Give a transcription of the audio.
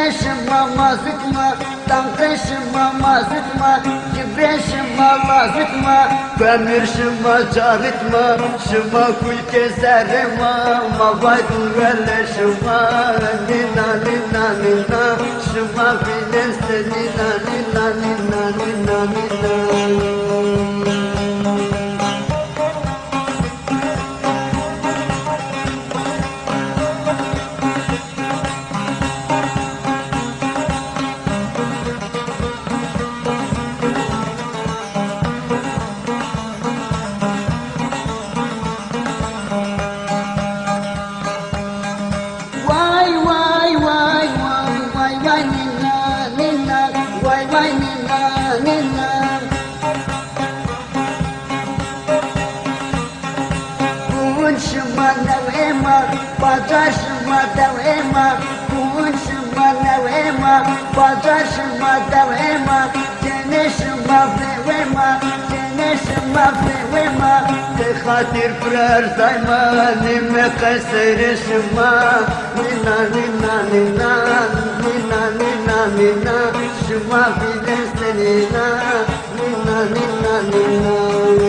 Cibreşime mazıtma, tankreşime mazıtma, cibreşime lazıtma, kömürşime carıtma, şıma kul keserime, mavaydul velleşime, nina nina nina, şıma bilirse nina nina nina nina nina. Şıma nevema, bacaşıma devema, şıma nevema, bacaşıma devema, ceneşıma vevema, ceneşıma vevema, te hatir prar zayma, nime kaserişıma, nina nina nina, nina nina nina, şıma bilirse nina, nina nina nina.